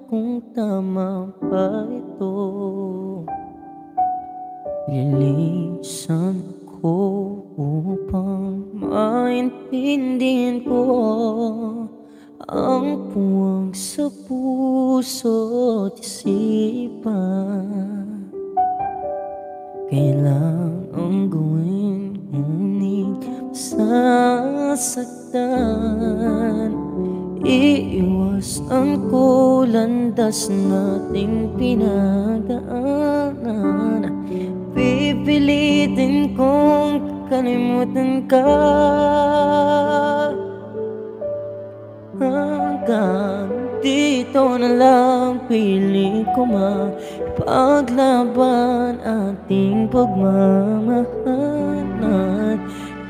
kung tama ba ito. Lilisan ko upang maintindihan ko ang puwang sa puso't isipan. Kailangang gawin ngunit masasaktan. Iiwasan ko landas nating pinagdaanan. Pipilitin kong kalimutan ka hanggang dito na lang. Pilit ko paglaban ating pagmamahalan.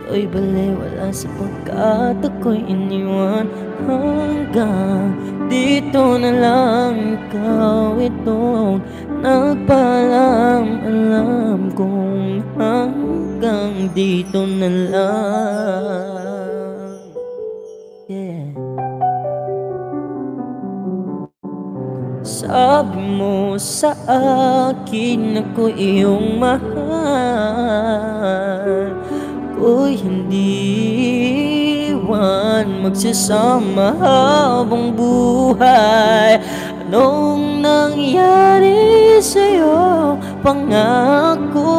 Ito'y balewala sapagkat ako'y iniwan. Hanggang dito na lang. Ikaw itong nagpaalam. Alam kong hanggang dito na lang. Yeah. Sabi mo sa akin ako iyong mahal, ako'y hindi iwan, magsasama habang buhay. Anong nangyari sa'yo? Pangako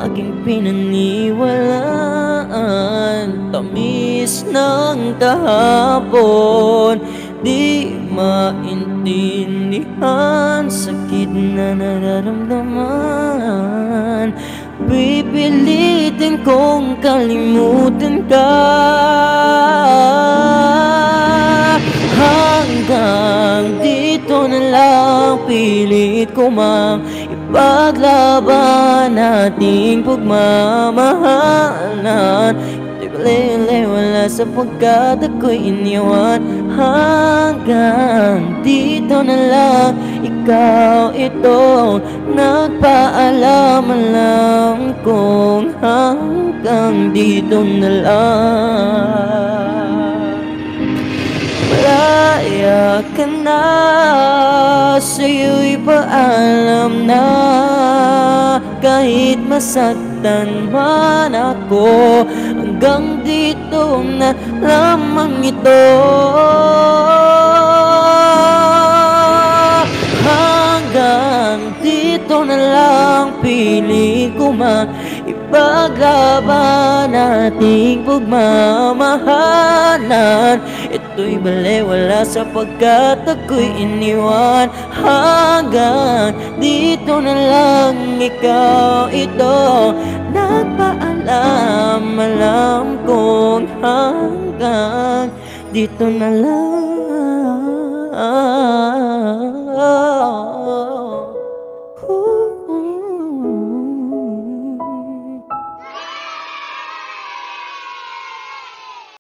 aking pinaniwalaan. Tamis ng kahapon, di maintindihan, sakit na nararamdaman. Pipilitin kong kalimutan ka hanggang dito na lang. Pilit ko ipaglaban ating pagmamahalan. Ito'y balewala sapagkat ako'y iniwan. Hanggang dito na lang. Ikaw itong nagpaalam. Alam kong hanggang dito na lang. Malaya ka na, sa'yo'y paalam na. Kahit masaktan man ako, hanggang dito na lamang ito. Hanggang dito na lang. Pilit ko ipaglaban ating pagmamahalan. Ito'y balewala sapagkat ako'y iniwan. Hanggang dito na lang. Ikaw ito nagpaalam. Alam kong hanggang dito na lang.